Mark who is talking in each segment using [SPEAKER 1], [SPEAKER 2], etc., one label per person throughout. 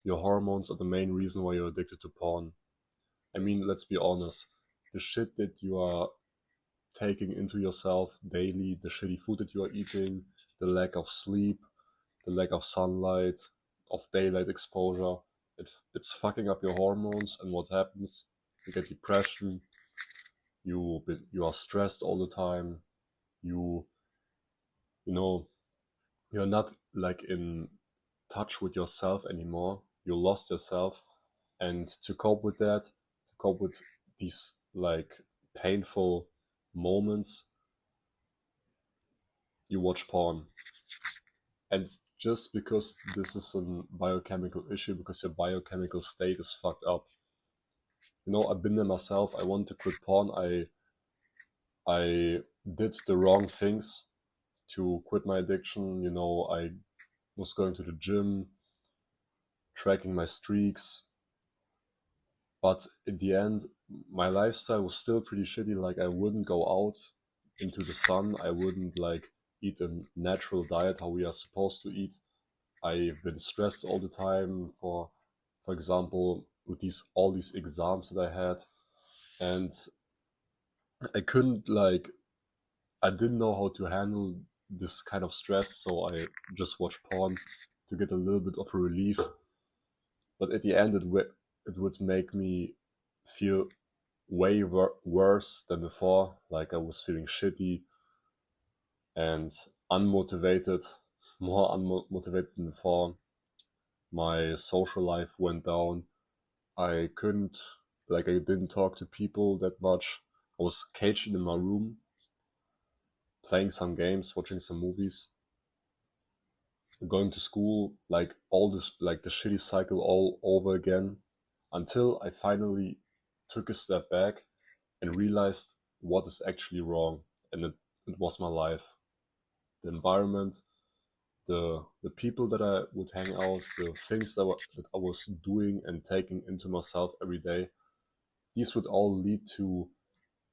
[SPEAKER 1] your hormones are the main reason why you're addicted to porn. I mean, let's be honest. The shit that you are taking into yourself daily, the shitty food that you are eating, the lack of sleep, the lack of sunlight, of daylight exposure, it's fucking up your hormones. And what happens? You get depression. You are stressed all the time. You you know you're not like in touch with yourself anymore. You lost yourself, and to cope with that, to cope with these like painful moments, you watch porn. And just because this is a biochemical issue, because your biochemical state is fucked up. I've been there myself. I wanted to quit porn. I did the wrong things to quit my addiction. I was going to the gym, tracking my streaks, but at the end, my lifestyle was still pretty shitty. Like, I wouldn't go out into the sun. I wouldn't like eat a natural diet how we are supposed to eat. I've been stressed all the time for example, with all these exams that I had, and I couldn't like I didn't know how to handle this kind of stress, so I just watched porn to get a little bit of a relief. But at the end, it would make me feel way worse than before. Like, I was feeling shitty and unmotivated, more unmotivated than before. My social life went down. I didn't talk to people that much. I was caged in my room, playing some games, watching some movies, going to school, like all this, like the shitty cycle all over again, until I finally took a step back and realized what is actually wrong. And it was my life, the environment, the people that I would hang out, the things that I was doing and taking into myself every day. These would all lead to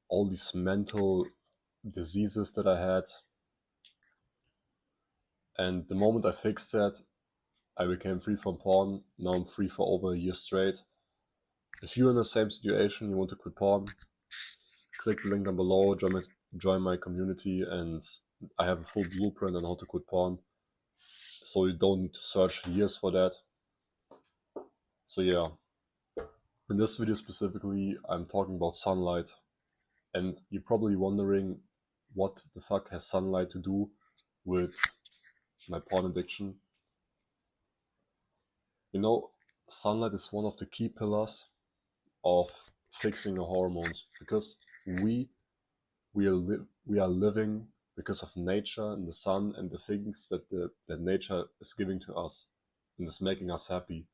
[SPEAKER 1] all these mental diseases that I had. And the moment I fixed that, I became free from porn. Now I'm free for over a year straight. If you're in the same situation, you want to quit porn, click the link down below, join my community, and I have a full blueprint on how to quit porn. So you don't need to search years for that. So yeah, in this video specifically, I'm talking about sunlight. And you're probably wondering, what the fuck has sunlight to do with my porn addiction? Sunlight is one of the key pillars of fixing the hormones, because we are living because of nature and the sun and the things that nature is giving to us and is making us happy.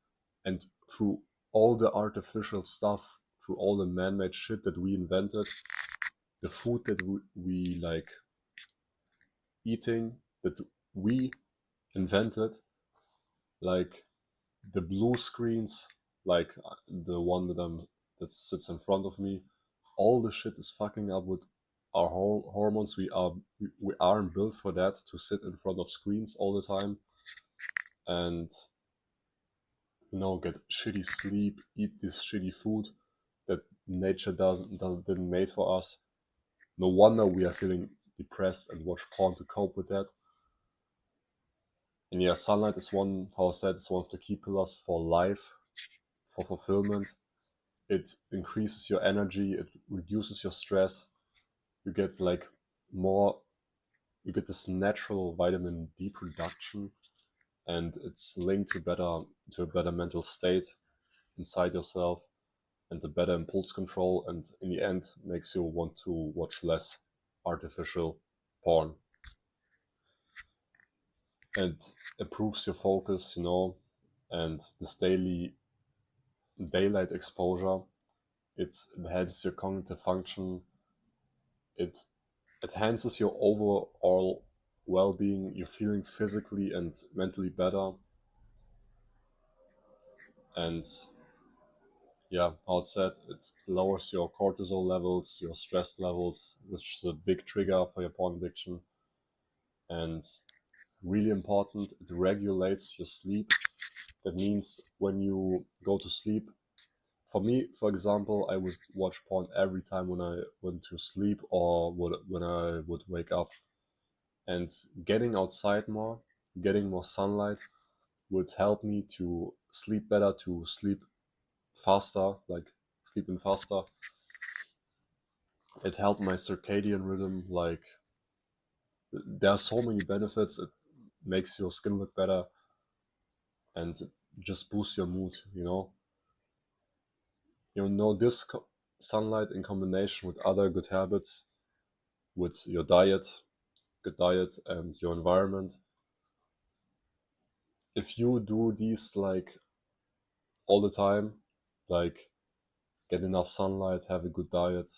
[SPEAKER 1] And through all the artificial stuff, through all the man-made shit that we invented, the food that we like eating, that we invented, like the blue screens, like the one that sits in front of me, all the shit is fucking up with our hormones. We aren't built for that, to sit in front of screens all the time and get shitty sleep, eat this shitty food that nature didn't made for us. No wonder we are feeling depressed and watch porn to cope with that. And yeah, sunlight is how I said, it's one of the key pillars for life, for fulfillment. It increases your energy, it reduces your stress. You get this natural vitamin D production, and it's linked to a better mental state inside yourself, and a better impulse control, and in the end makes you want to watch less artificial porn. And improves your focus, and this daylight exposure, it enhances your cognitive function, it enhances your overall well-being, you're feeling physically and mentally better. And yeah, how it's said, it lowers your cortisol levels, your stress levels, which is a big trigger for your porn addiction. And really important, it regulates your sleep. That means when you go to sleep, for me, for example, I would watch porn every time when I went to sleep or when I would wake up. And getting outside more, getting more sunlight would help me to sleep better, to sleep faster, like sleeping faster. It helped my circadian rhythm. Like, there are so many benefits. It makes your skin look better and just boosts your mood, you know. This sunlight in combination with other good habits, with your diet, good diet, and your environment. If you do these like all the time, like get enough sunlight, have a good diet,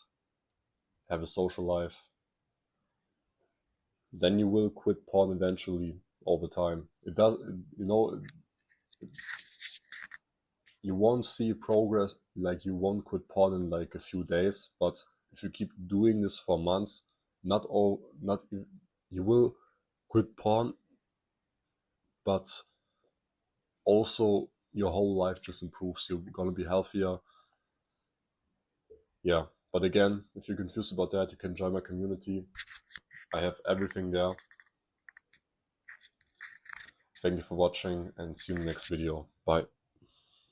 [SPEAKER 1] have a social life, then you will quit porn eventually over time. It does, you won't see progress, like you won't quit porn in like a few days, but if you keep doing this for months, you will quit porn, but also your whole life just improves. You're gonna be healthier. Yeah. But again, if you're confused about that, you can join my community. I have everything there. Thank you for watching and see you in the next video. Bye.